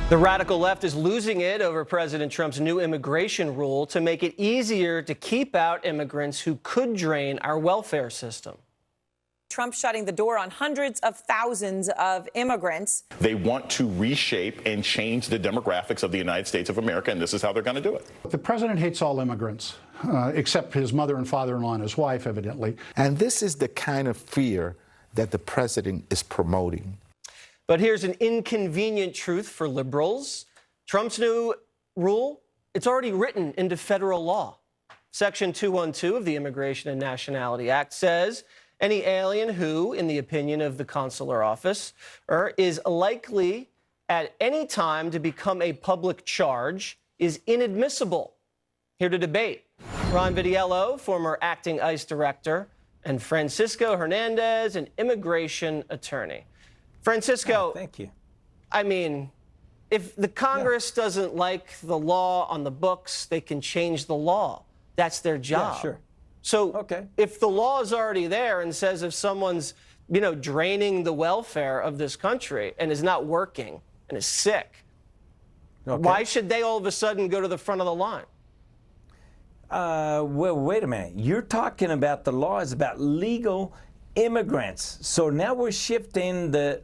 The radical left is losing it over President Trump's new immigration rule to make it easier to keep out immigrants who could drain our welfare system. Trump shutting the door on hundreds of thousands of immigrants. They want to reshape and change the demographics of the United States of America, and this is how they're going to do it. The president hates all immigrants, except his mother and father-in-law and his wife, evidently. And this is the kind of fear that the president is promoting. But here's an inconvenient truth for liberals. Trump's new rule, it's already written into federal law. Section 212 of the Immigration and Nationality Act says any alien who, in the opinion of the consular office, is likely at any time to become a public charge is inadmissible. Here to debate, Ron Vitiello, former acting ICE director, and Francisco Hernandez, an immigration attorney. Francisco, thank you. I mean, if the Congress doesn't like the law on the books, they can change the law. That's their job. Yeah, sure. So if the law is already there and says if someone's, draining the welfare of this country and is not working and is sick, why should they all of a sudden go to the front of the line? Well, wait a minute. You're talking about the law is about legal immigrants. So now we're shifting the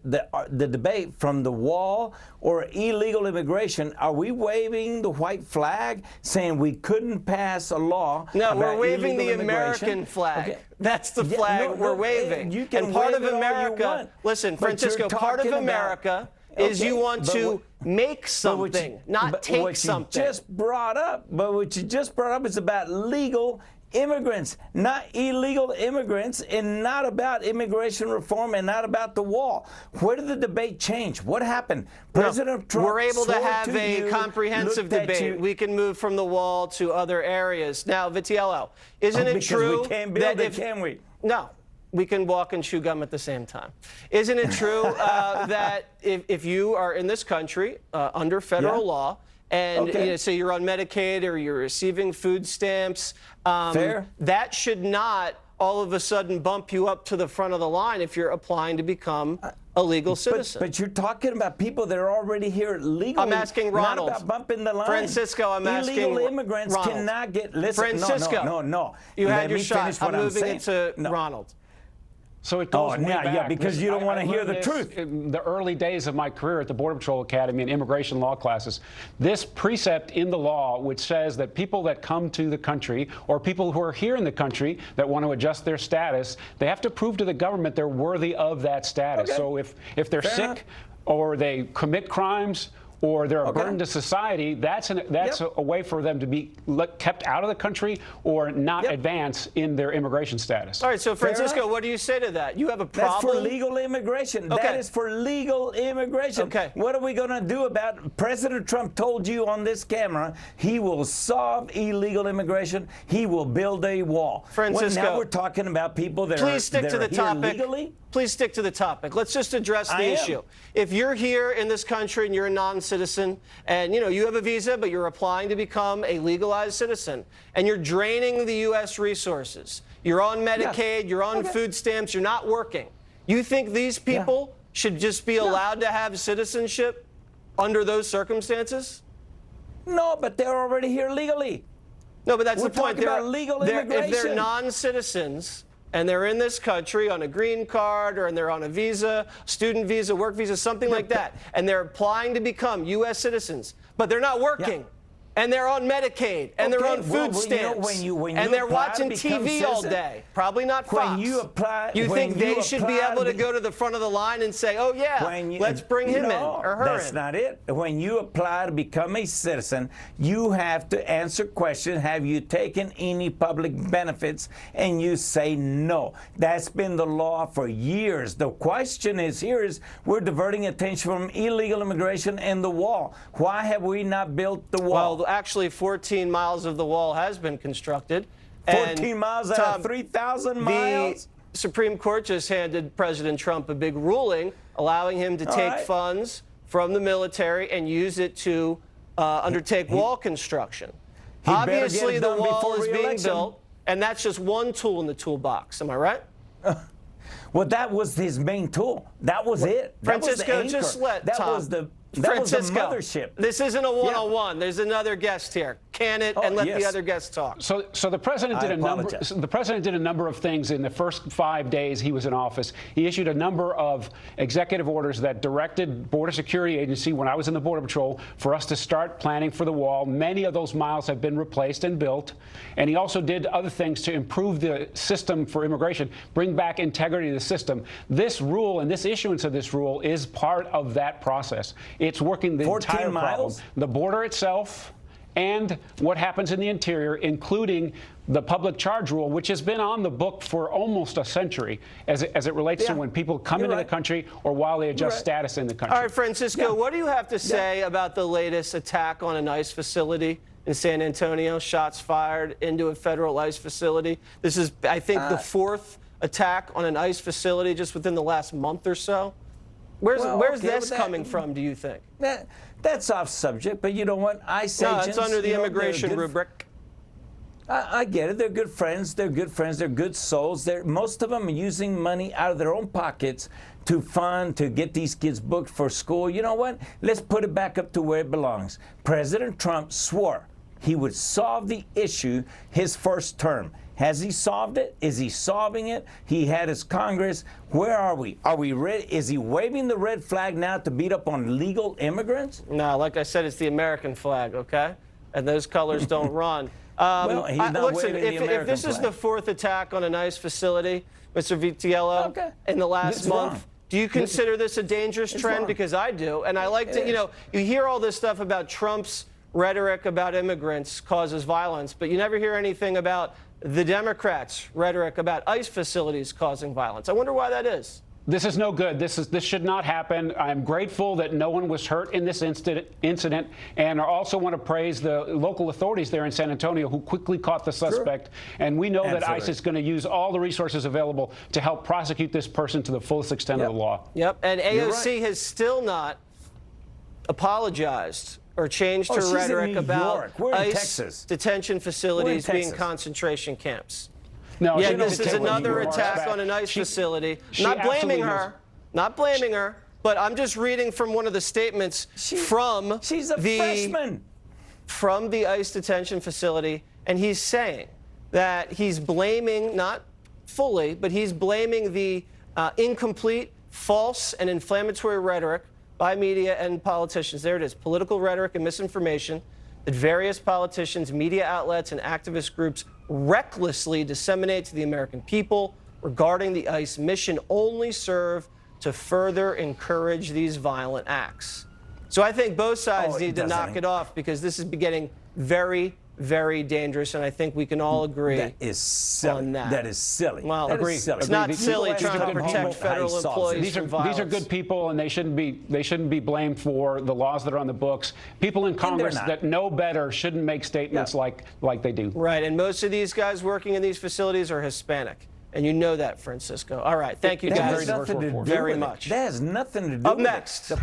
debate from the wall or illegal immigration. Are we waving the white flag saying we couldn't pass a law? No, we're waving the American flag. Okay. That's the flag we're waving. You can and part wave of America, listen, Francisco, part of America is you want to make something, not take something. What you just brought up is about legal immigrants, not illegal immigrants, and not about immigration reform and not about the wall. Where did the debate change? What happened? President Trump we're able to have a comprehensive debate. We can move from the wall to other areas. Now, Vitiello, isn't it true we can't build it, can we? No. We can walk and chew gum at the same time. Isn't it true that if you are in this country under federal law, and so you're on Medicaid or you're receiving food stamps, that should not all of a sudden bump you up to the front of the line if you're applying to become a legal citizen. But you're talking about people that are already here legally. I'm asking Ronald. Not about bumping the line. Francisco, I'm asking illegal immigrants Ronald. Cannot get. Listen, Francisco, no. You had your shot. I'm moving it to Ronald. So it goes way back. Yeah, because you don't want to hear the truth. In the early days of my career at the Border Patrol Academy and immigration law classes, this precept in the law which says that people that come to the country or people who are here in the country that want to adjust their status, they have to prove to the government they're worthy of that status. So if they're sick or they commit crimes or they're a burden to society, that's a way for them to be kept out of the country or not advance in their immigration status. All right, so Francisco, what do you say to that? You have a problem? That's for legal immigration. That is for legal immigration. What are we going to do about it? President Trump told you on this camera he will solve illegal immigration. He will build a wall. Francisco, now we're talking about people that please stick to the topic. Legally. Please stick to the topic. Let's just address the issue. If you're here in this country and you're a non-citizen and you have a visa but you're applying to become a legalized citizen and you're draining the U.S. resources, you're on Medicaid, you're on food stamps, you're not working, you think these people should just be allowed to have citizenship under those circumstances? No, but they're already here legally. No, but that's the point. About legal immigration. If they're non-citizens and they're in this country on a green card or they're on a visa, student visa, work visa, something like that, and they're applying to become U.S. citizens, but they're not working, and they're on Medicaid, and they're on food stamps, and they're watching TV all day, probably not Fox. You think they should be able to go to the front of the line and say, oh, yeah, let's bring him in or her in? That's not it. When you apply to become a citizen, you have to answer questions, have you taken any public benefits, and you say no. That's been the law for years. The question is we're diverting attention from illegal immigration and the wall. Why have we not built the wall? Well, actually, 14 miles of the wall has been constructed. 14 miles out of 3,000 miles? The Supreme Court just handed President Trump a big ruling allowing him to take funds from the military and use it to undertake wall construction. Obviously, the wall is being built, and that's just one tool in the toolbox. Am I right? Well, that was his main tool. That was it. Francisco, just let Tom. That was a Francisco, mothership. this isn't a one-on-one. There's another guest here. Can it and let the other guests talk. So the president did the president did a number of things in the first 5 days he was in office. He issued a number of executive orders that directed Border Security Agency, when I was in the Border Patrol, for us to start planning for the wall. Many of those miles have been replaced and built. And he also did other things to improve the system for immigration, bring back integrity to the system. This rule and this issuance of this rule is part of that process. It's working the 14 entire miles? problem. The border itself and what happens in the interior, including the public charge rule, which has been on the book for almost a century as it relates to when people come into the country or while they adjust status in the country. All right, Francisco, what do you have to say about the latest attack on an ICE facility in San Antonio? Shots fired into a federal ICE facility. This is, I think, the fourth attack on an ICE facility just within the last month or so. Where's this coming from, do you think? That's off subject, but you know what? ICE agents, it's under the immigration rubric. I get it. They're good friends. They're good friends. They're good souls. Most of them are using money out of their own pockets to fund, to get these kids booked for school. You know what? Let's put it back up to where it belongs. President Trump swore he would solve the issue his first term. Has he solved it? Is he solving it? He had his Congress. Where are we? Are we ready? Is he waving the red flag now to beat up on legal immigrants? No, like I said, it's the American flag, okay? And those colors don't run. Well, he's not listen, waving the American if this is flag. the fourth attack on a ICE facility, Mr. Vitiello, in the last It's month, wrong. do you consider this a dangerous trend? wrong. Because I do. And I like to, you know, you hear all this stuff about Trump's rhetoric about immigrants causes violence, but you never hear anything about the Democrats' rhetoric about ICE facilities causing violence. I wonder why that is. This is no good. This should not happen. I'm grateful that no one was hurt in this incident, and I also want to praise the local authorities there in San Antonio who quickly caught the suspect. And we know that ICE is going to use all the resources available to help prosecute this person to the fullest extent of the law. Yep. And AOC has still not apologized or changed her rhetoric about ICE detention facilities being concentration camps. No, yeah, this is another attack on an ICE facility. Not blaming her, but I'm just reading from one of the statements from the ICE detention facility, and he's saying that he's blaming, not fully, but he's blaming the incomplete, false, and inflammatory rhetoric by media and politicians. There it is, political rhetoric and misinformation that various politicians, media outlets, and activist groups recklessly disseminate to the American people regarding the ICE mission only serve to further encourage these violent acts. So I think both sides need to knock it off, because this is getting very, very dangerous, and I think we can all agree that is silly. on that. That is silly. Well, agree. It's not silly trying to protect federal employees from violence. These are good people, and they shouldn't be blamed for the laws that are on the books. People in Congress that know better shouldn't make statements like they do. Right, and most of these guys working in these facilities are Hispanic. And you know that, Francisco. All right, thank you guys very much. very much. That has nothing to do Up with next. it.